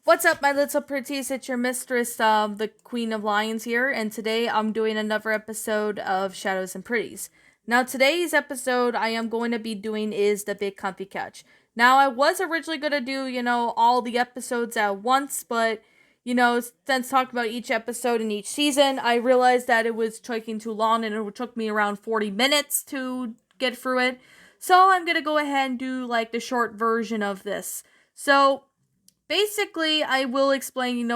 What's up, my little pretties? It's your mistress, the Queen of Lions here, and today I'm doing another episode of Shadows and Pretties. Now, today's episode I am going to be doing is the Big Comfy Couch. Now, I was originally going to do, all the episodes at once, but, since talking about each episode in each season, I realized that it was taking too long and it took me around 40 minutes to get through it. So, I'm going to go ahead and do, the short version of this. So, basically I will explain,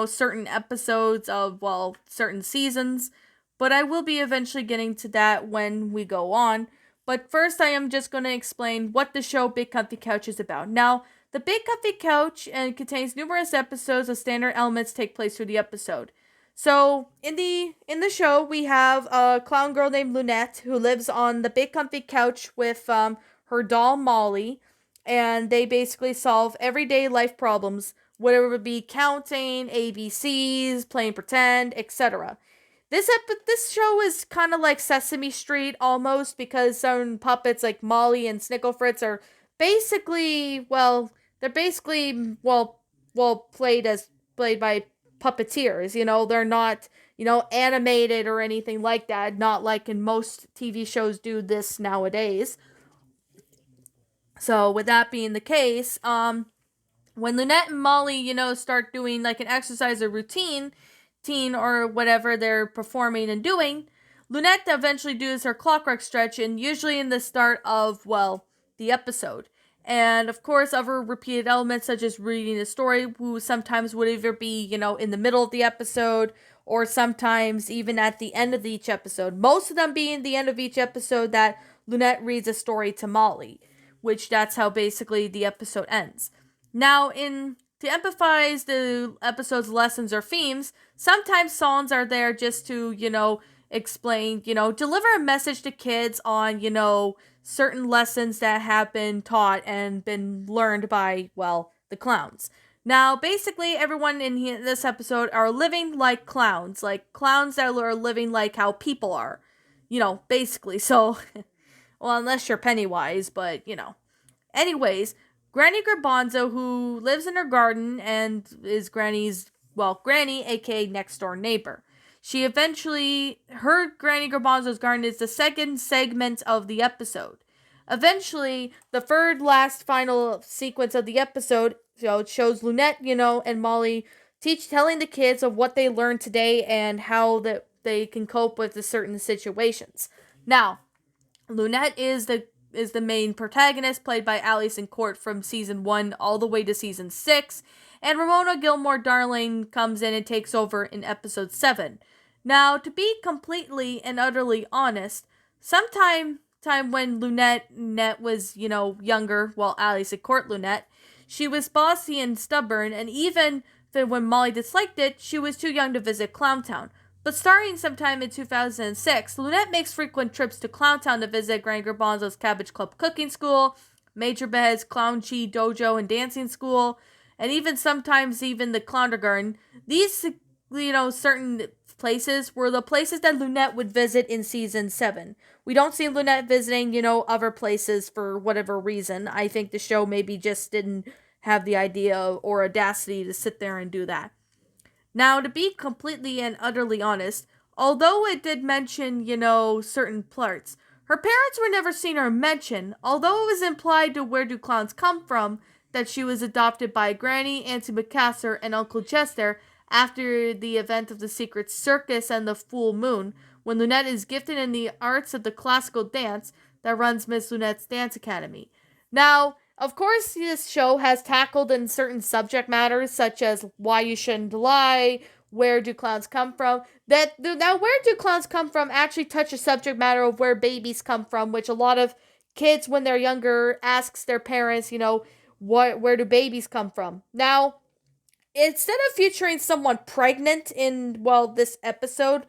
certain episodes of, certain seasons, but I will be eventually getting to that when we go on. But first, I am just going to explain what the show Big Comfy Couch is about. Now, the Big Comfy Couch contains numerous episodes of standard elements take place through the episode. So in the show, we have a clown girl named Lunette who lives on the Big Comfy Couch with her doll Molly, and they basically solve everyday life problems, whatever it be counting, ABCs, playing pretend, etc. This show is kind of like Sesame Street almost, because some puppets like Molly and Snickle Fritz are basically, they're basically, played by puppeteers. They're not, animated or anything like that, not like in most TV shows do this nowadays. So with that being the case, when Lynette and Molly, start doing like an exercise or routine or whatever they're performing and doing, Lunette eventually does her clockwork stretch, and usually in the start of, the episode. And of course, other repeated elements such as reading a story, who sometimes would either be, in the middle of the episode or sometimes even at the end of each episode. Most of them being the end of each episode that Lunette reads a story to Molly, which that's how basically the episode ends. Now, in to empathize the episode's lessons or themes, sometimes songs are there just to, explain, deliver a message to kids on, certain lessons that have been taught and been learned by, the clowns. Now, basically, everyone in this episode are living like clowns that are living like how people are, basically. So, well, unless you're Pennywise, but, Anyways, Granny Garbanzo, who lives in her garden and is Granny, aka next door neighbor. Her Granny Garbanzo's garden is the second segment of the episode. Eventually, the third last final sequence of the episode, it shows Lunette, and Molly telling the kids of what they learned today and how that they can cope with the certain situations. Now, Lunette is the main protagonist, played by Alison Court from season 1 all the way to season 6, and Ramona Gilmore Darling comes in and takes over in episode 7. Now, to be completely and utterly honest, sometime when Lunette was, younger, Alison Court Lunette, she was bossy and stubborn, and even when Molly disliked it, she was too young to visit Clowntown. But starting sometime in 2006, Lunette makes frequent trips to Clowntown to visit Granny Garbanzo's Cabbage Club cooking school, Major Bed's Clown Chi dojo and dancing school, and sometimes even the Clowndergarten. These, certain places were the places that Lunette would visit in season 7. We don't see Lunette visiting, other places for whatever reason. I think the show maybe just didn't have the idea or audacity to sit there and do that. Now, to be completely and utterly honest, although it did mention, certain parts, her parents were never seen or mentioned, although it was implied to Where Do Clowns Come From that she was adopted by Granny, Auntie Macassar, and Uncle Chester after the event of the Secret Circus and the Full Moon, when Lunette is gifted in the arts of the classical dance that runs Miss Lunette's Dance Academy. Now, of course, this show has tackled in certain subject matters such as why you shouldn't lie, where do clowns come from. Now, where do clowns come from actually touch a subject matter of where babies come from, which a lot of kids when they're younger asks their parents, where do babies come from. Now, instead of featuring someone pregnant in, this episode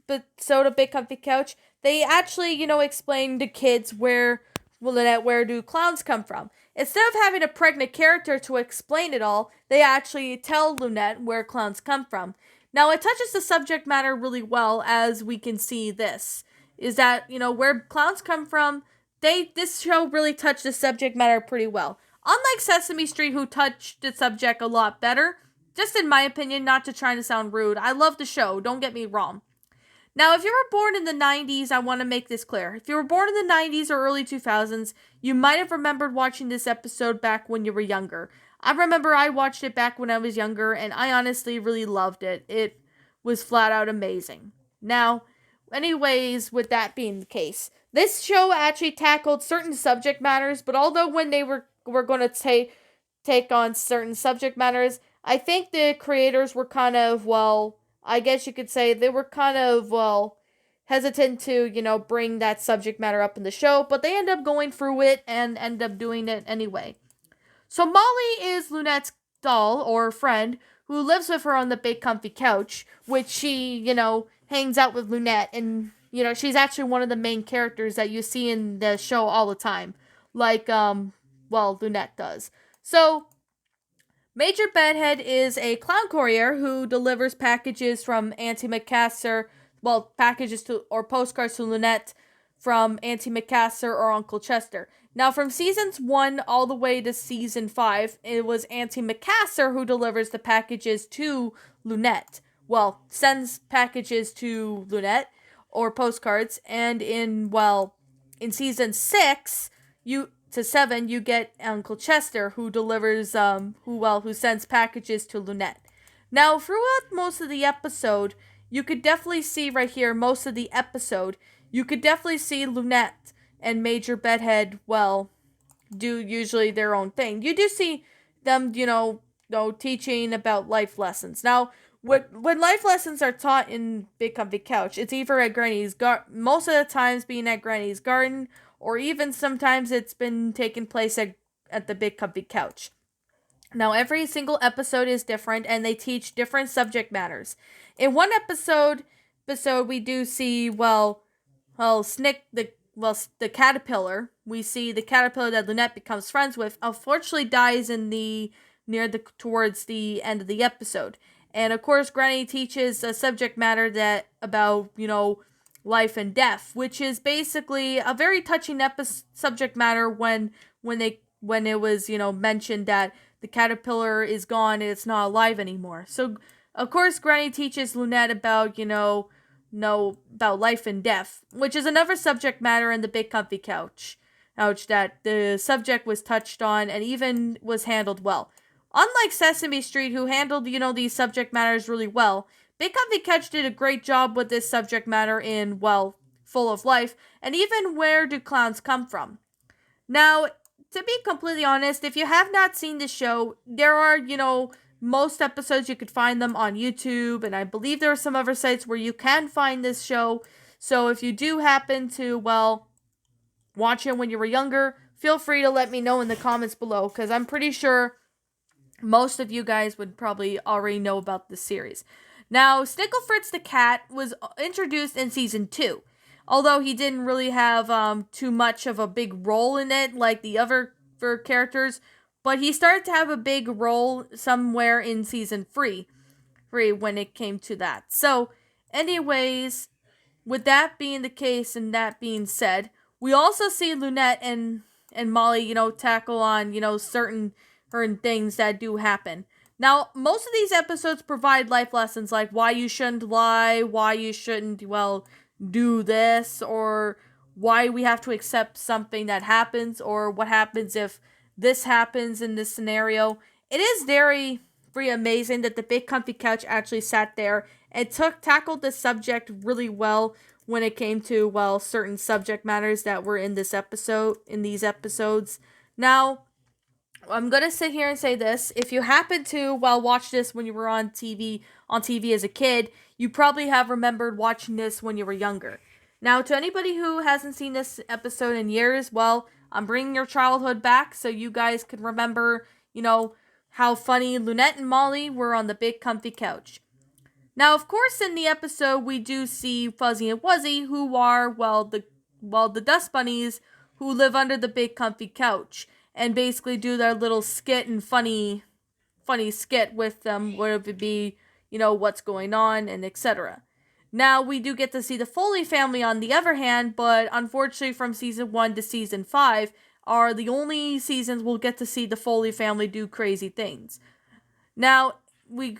of Big Comfy Couch, they actually, explain to kids where do clowns come from. Instead of having a pregnant character to explain it all, they actually tell Lunette where clowns come from. Now, it touches the subject matter really well, as we can see this. Is that, where clowns come from, this show really touched the subject matter pretty well. Unlike Sesame Street, who touched the subject a lot better, just in my opinion, not to try to sound rude, I love the show, don't get me wrong. Now, if you were born in the 90s, I want to make this clear. If you were born in the 90s or early 2000s, you might have remembered watching this episode back when you were younger. I remember I watched it back when I was younger, and I honestly really loved it. It was flat out amazing. Now, anyways, with that being the case, this show actually tackled certain subject matters, but although when they were going to take on certain subject matters, I think the creators were kind of, well, I guess you could say they were kind of, well, hesitant to, bring that subject matter up in the show, but they end up going through it and end up doing it anyway. So Molly is Lunette's doll or friend who lives with her on the big comfy couch, which she, hangs out with Lunette, and she's actually one of the main characters that you see in the show all the time, like Lunette does. So Major Bedhead is a clown courier who delivers packages from Auntie Macassar, packages to or postcards to Lunette from Auntie Macassar or Uncle Chester. Now, from seasons 1 all the way to season 5, it was Auntie Macassar who delivers the packages to Lunette. Well, sends packages to Lunette or postcards, and in season 6, to 7, you get Uncle Chester, who delivers, who sends packages to Lunette. Now, throughout most of the episode, you could definitely see right here, most of the episode, you could definitely see Lunette and Major Bedhead, do usually their own thing. You do see them, teaching about life lessons. Now, when life lessons are taught in Big Comfy Couch, it's either at Granny's most of the times being at Granny's garden, or even sometimes it's been taking place at the Big Comfy Couch. Now, every single episode is different, and they teach different subject matters. In one episode we do see, Snick, the caterpillar. We see the caterpillar that Lunette becomes friends with, unfortunately dies towards the end of the episode. And of course, Granny teaches a subject matter that about, life and death, which is basically a very touching subject matter when it was, mentioned that the caterpillar is gone and it's not alive anymore. So, of course, Granny teaches Lunette about, about life and death, which is another subject matter in the Big Comfy Couch. That the subject was touched on and even was handled well. Unlike Sesame Street, who handled, these subject matters really well, Big Comfy Couch did a great job with this subject matter in, Full of Life, and even Where Do Clowns Come From? Now, to be completely honest, if you have not seen the show, there are, most episodes you could find them on YouTube, and I believe there are some other sites where you can find this show. So if you do happen to, watch it when you were younger, feel free to let me know in the comments below, because I'm pretty sure most of you guys would probably already know about this series. Now, Snickle Fritz the cat was introduced in season 2, although he didn't really have too much of a big role in it like the other characters, but he started to have a big role somewhere in season 3 when it came to that. So, anyways, with that being the case and that being said, we also see Lunette and Molly, tackle on, certain things that do happen. Now, most of these episodes provide life lessons like why you shouldn't lie, why you shouldn't, do this, or why we have to accept something that happens, or what happens if this happens in this scenario. It is very amazing that the Big Comfy Couch actually sat there and tackled the subject really well when it came to, certain subject matters that were in these episodes. Now, I'm going to sit here and say this. If you happen to, watch this when you were on TV as a kid, you probably have remembered watching this when you were younger. Now, to anybody who hasn't seen this episode in years, I'm bringing your childhood back so you guys can remember, how funny Lunette and Molly were on the Big Comfy Couch. Now, of course, in the episode, we do see Fuzzy and Wuzzy, who are, the dust bunnies who live under the Big Comfy Couch, and basically do their little skit and funny skit with them, whether it be, what's going on, and etc. Now, we do get to see the Foley family on the other hand, but unfortunately from season 1 to season 5, are the only seasons we'll get to see the Foley family do crazy things. Now,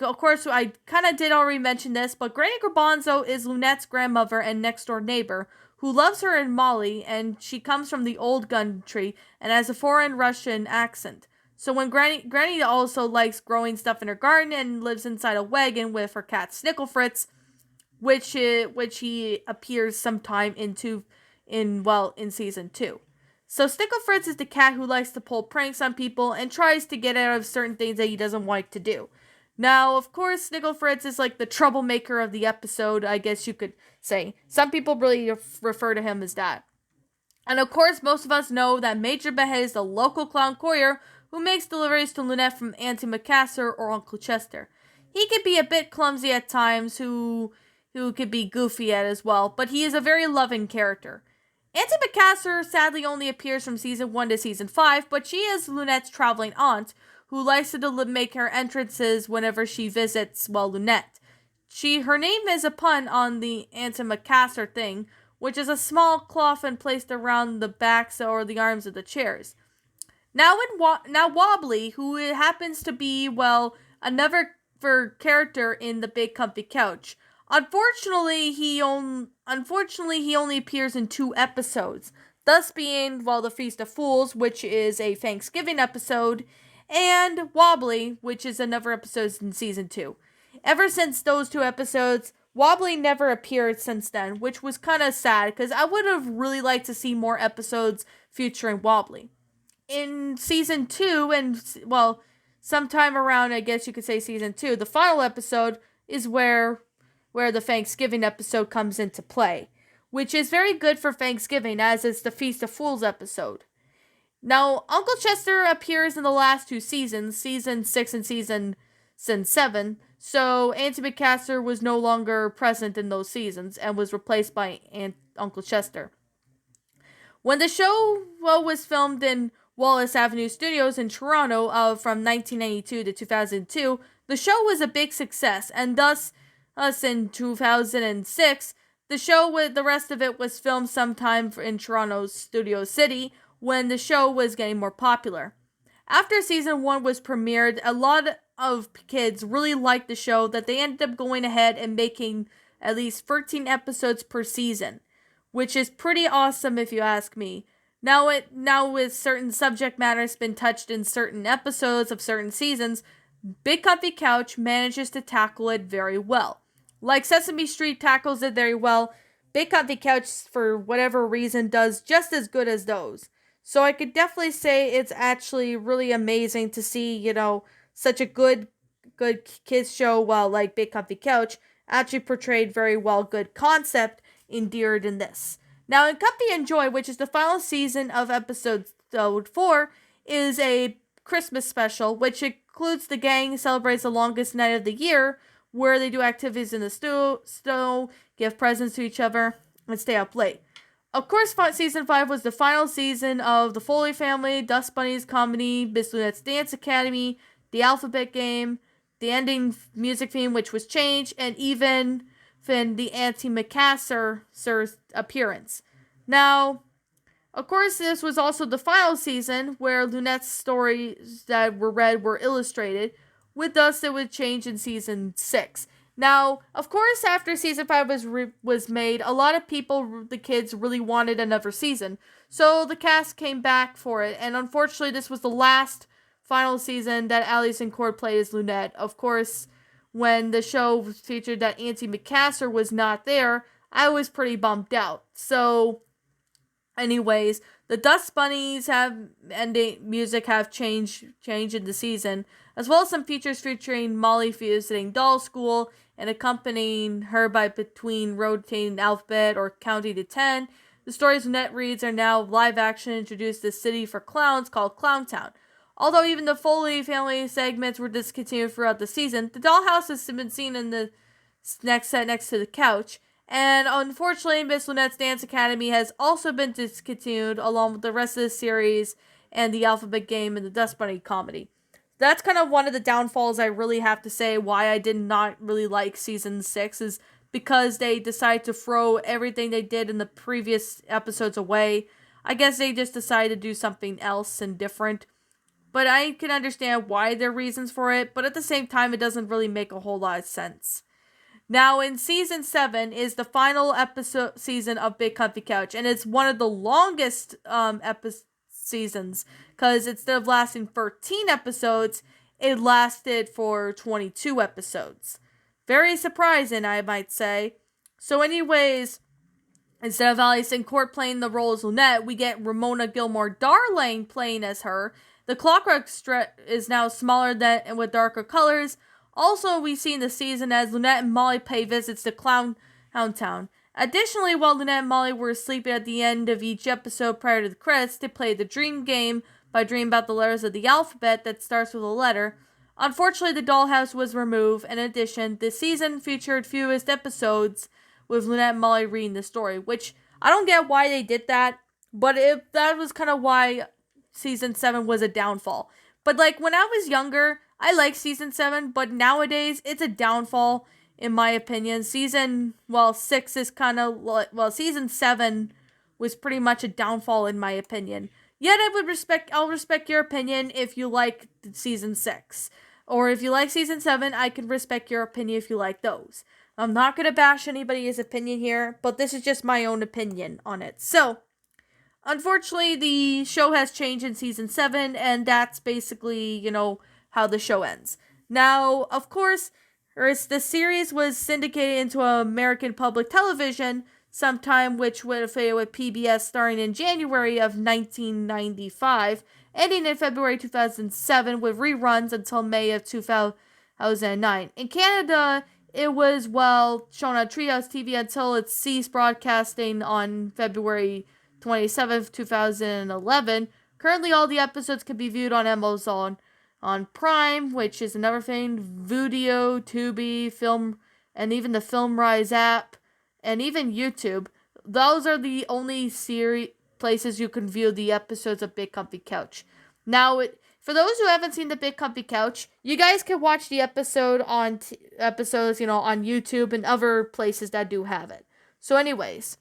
of course, I kind of did already mention this, but Granny Garbanzo is Lunette's grandmother and next door neighbor, who loves her and Molly, and she comes from the old country and has a foreign Russian accent. So when Granny also likes growing stuff in her garden and lives inside a wagon with her cat Snickle Fritz, which he appears sometime in season 2. So Snickle Fritz is the cat who likes to pull pranks on people and tries to get out of certain things that he doesn't like to do. Now, of course, Snickle Fritz is like the troublemaker of the episode, I guess you could say. Some people really refer to him as that. And of course, most of us know that Major Behead is the local clown courier who makes deliveries to Lunette from Auntie Macassar or Uncle Chester. He could be a bit clumsy at times, who could be goofy at as well, but he is a very loving character. Auntie Macassar sadly only appears from season 1 to season 5, but she is Lunette's traveling aunt, who likes to make her entrances whenever she visits, Lunette. Her name is a pun on the Auntie Macassar thing, which is a small coffin placed around the backs or the arms of the chairs. Now Wobbly, who happens to be, another character in the Big Comfy Couch. Unfortunately, he only appears in 2 episodes, thus being, the Feast of Fools, which is a Thanksgiving episode, and Wobbly, which is another episode in season 2. Ever since those 2 episodes, Wobbly never appeared since then, which was kind of sad, because I would have really liked to see more episodes featuring Wobbly. In season 2, and, sometime around, I guess you could say season 2, the final episode is where the Thanksgiving episode comes into play, which is very good for Thanksgiving, as is the Feast of Fools episode. Now, Uncle Chester appears in the last 2 seasons, season 6 and season 7, so Auntie Macassar was no longer present in those seasons and was replaced by Uncle Chester. When the show was filmed in Wallace Avenue Studios in Toronto from 1992 to 2002, the show was a big success, and thus in 2006, the rest of it was filmed sometime in Toronto's Studio City when the show was getting more popular. After season 1 was premiered, a lot of kids really liked the show that they ended up going ahead and making at least 13 episodes per season, which is pretty awesome if you ask me. Now with certain subject matters been touched in certain episodes of certain seasons, Big Comfy Couch manages to tackle it very well. Like Sesame Street tackles it very well, Big Comfy Couch, for whatever reason, does just as good as those. So I could definitely say it's actually really amazing to see, such a good kids show, like Big Comfy Couch, actually portrayed very well good concept endeared in this. Now, in Comfy and Joy, which is the final season of episode 4, is a Christmas special, which includes the gang celebrates the longest night of the year, where they do activities in the snow, give presents to each other, and stay up late. Of course, season 5 was the final season of the Foley Family, Dust Bunnies Comedy, Miss Lunette's Dance Academy, the Alphabet Game, the ending music theme, which was changed, and even the Auntie Macassar's appearance. Now, of course, this was also the final season where Lunette's stories that were read were illustrated, with thus it would change in season 6. Now, of course, after season 5 was made, a lot of people, the kids, really wanted another season. So the cast came back for it, and unfortunately, this was the last final season that Alison Cord played as Lunette. Of course, when the show featured that Auntie Macassar was not there, I was pretty bummed out. So, anyways, the Dust Bunnies music have changed in the season, as well as some features featuring Molly visiting doll school and accompanying her by between rotating alphabet or counting to 10. The stories Lunette reads are now live action, introduced this city for clowns called Clowntown. Although even the Foley family segments were discontinued throughout the season, the dollhouse has been seen in the next set next to the couch. And unfortunately, Miss Lunette's Dance Academy has also been discontinued, along with the rest of the series and the Alphabet Game and the Dust Bunny comedy. That's kind of one of the downfalls I really have to say why I did not really like season 6, is because they decided to throw everything they did in the previous episodes away. I guess they just decided to do something else and different. But I can understand why there are reasons for it, but at the same time, it doesn't really make a whole lot of sense. Now, in season 7 is the final episode season of Big Comfy Couch, and it's one of the longest seasons because instead of lasting 13 episodes, it lasted for 22 episodes. Very surprising, I might say. So, anyways, instead of Alison Court playing the role as Lynette, we get Ramona Gilmore Darling playing as her. The Clockwork strip is now smaller than and with darker colors. Also, we see in the season as Lynette and Molly pay visits to Clown Town. Additionally, while Lynette and Molly were sleeping at the end of each episode prior to the credits, they played the dream game by dreaming about the letters of the alphabet that starts with a letter. Unfortunately, the dollhouse was removed. In addition, this season featured fewest episodes with Lynette and Molly reading the story, which I don't get why they did that, but that was kind of why season 7 was a downfall. But like when I was younger, I liked season 7, but nowadays it's a downfall in my opinion. Season 6 is kind of season 7 was pretty much a downfall in my opinion. Yet I'll respect your opinion if you like season 6. Or if you like season 7, I can respect your opinion if you like those. I'm not going to bash anybody's opinion here, but this is just my own opinion on it. So, unfortunately, the show has changed in season 7, and that's basically, how the show ends. Now, of course, the series was syndicated into American public television sometime, which would affiliate with PBS starting in January of 1995, ending in February 2007 with reruns until May of 2009. In Canada, it was, shown on Treehouse TV until it ceased broadcasting on February 27th, 2011. Currently, all the episodes can be viewed on Amazon, on Prime, which is another thing, Vudio, Tubi, Film, and even the FilmRise app, and even YouTube. Those are the only places you can view the episodes of Big Comfy Couch. Now, for those who haven't seen the Big Comfy Couch, you guys can watch the episode on on YouTube and other places that do have it. So anyways,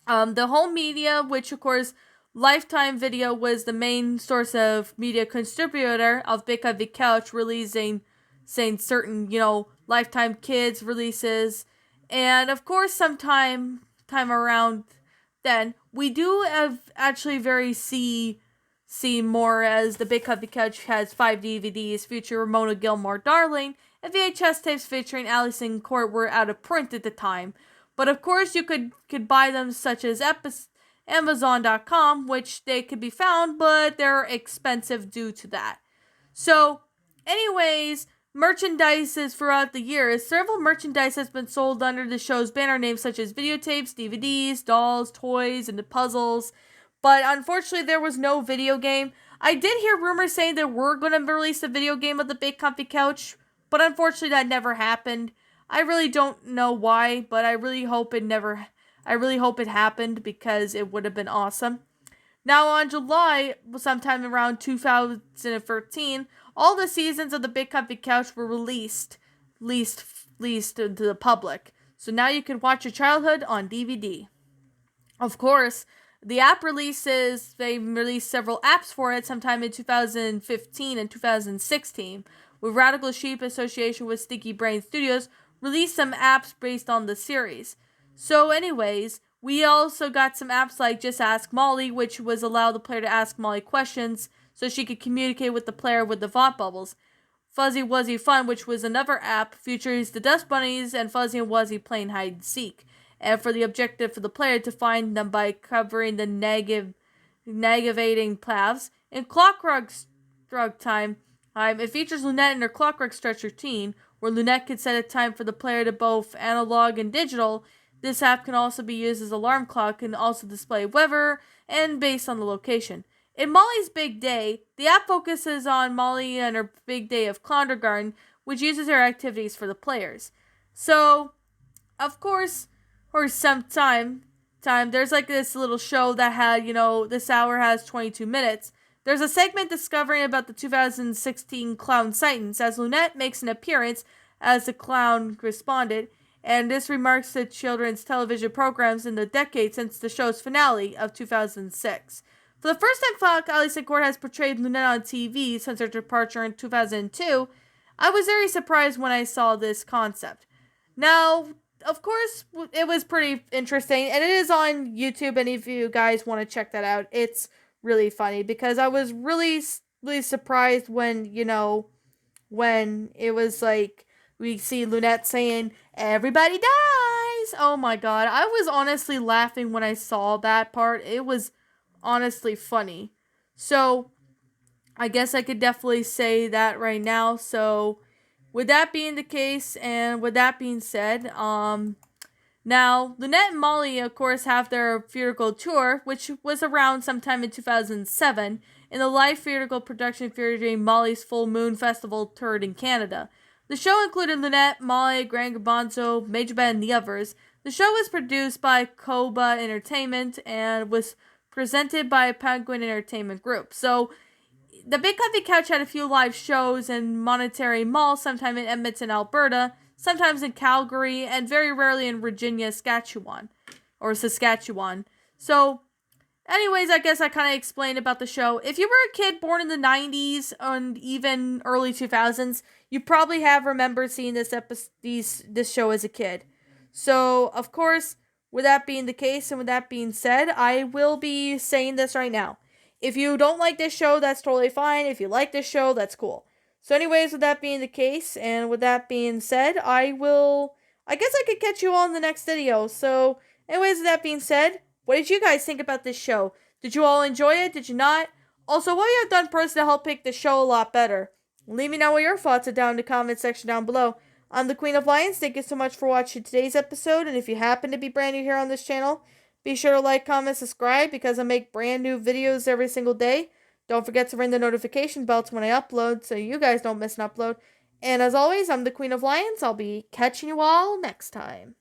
the home media, which of course Lifetime Video was the main source of media contributor of Big Comfy Couch, saying certain, Lifetime Kids releases. And of course, time around then, we do have actually see more as the Big Comfy Couch has 5 DVDs featuring Ramona Gilmore Darling, and VHS tapes featuring Alison Court were out of print at the time. But of course, you could buy them such as Amazon.com, which they could be found, but they're expensive due to that. So, anyways, merchandises throughout the years. Several merchandise has been sold under the show's banner names such as videotapes, DVDs, dolls, toys, and the puzzles. But unfortunately, there was no video game. I did hear rumors saying that we're going to release a video game of the Big Comfy Couch, but unfortunately that never happened. I really don't know why, but I really hope it happened because it would have been awesome. Now on July, sometime around 2013, all the seasons of the Big Comfy Couch were released to the public. So now you can watch your childhood on DVD. Of course, the app releases, they released several apps for it sometime in 2015 and 2016. With Radical Sheep Association with Sticky Brain Studios, released some apps based on the series. So anyways, we also got some apps like Just Ask Molly, which was allow the player to ask Molly questions so she could communicate with the player with the thought bubbles. Fuzzy Wuzzy Fun, which was another app, features the Dust Bunnies and Fuzzy and Wuzzy playing hide and seek. And for the objective for the player to find them by covering the negating paths. In Clockwork Time, it features Lynette in her Clockwork Stretch routine, where Lynette can set a time for the player to both analog and digital. This app can also be used as alarm clock and also display weather and based on the location. In Molly's Big Day, the app focuses on Molly and her big day of Clondergarten, which uses her activities for the players. So, of course, or sometime, there's like this little show that had, this hour has 22 minutes. There's a segment discovering about the 2016 clown sightings as Lynette makes an appearance as the clown responded. and this remarks the children's television programs in the decade since the show's finale of 2006. For the first time Fox, Ali Secord has portrayed Lunette on TV since her departure in 2002. I was very surprised when I saw this concept. Now, of course, it was pretty interesting, and it is on YouTube, and if you guys want to check that out, it's really funny, because I was really surprised when, when it was like, we see Lunette saying, "Everybody dies!" Oh my god, I was honestly laughing when I saw that part. It was honestly funny. So, I guess I could definitely say that right now. So, with that being the case, and with that being said, now Lunette and Molly, of course, have their theatrical tour, which was around sometime in 2007, in the live theatrical production featuring Molly's Full Moon Festival toured in Canada. The show included Lunette, Molly, Grand Garbanzo, Major Ben, and the others. The show was produced by Koba Entertainment and was presented by Penguin Entertainment Group. So, the Big Comfy Couch had a few live shows in Monterey Mall, sometime in Edmonton, Alberta, sometimes in Calgary, and very rarely in Virginia, Saskatchewan. So, anyways, I guess I kind of explained about the show. If you were a kid born in the 90s and even early 2000s, you probably have remembered seeing this show as a kid. So, of course, with that being the case and with that being said, I will be saying this right now. If you don't like this show, that's totally fine. If you like this show, that's cool. So anyways, with that being the case, and with that being said, I guess I could catch you all in the next video. So anyways, with that being said, what did you guys think about this show? Did you all enjoy it? Did you not? Also, what have you done personally to help make the show a lot better? Leave me know what your thoughts are down in the comment section down below. I'm the Queen of Lions. Thank you so much for watching today's episode, and if you happen to be brand new here on this channel, be sure to like, comment, subscribe, because I make brand new videos every single day. Don't forget to ring the notification bells when I upload so you guys don't miss an upload. And as always, I'm the Queen of Lions. I'll be catching you all next time.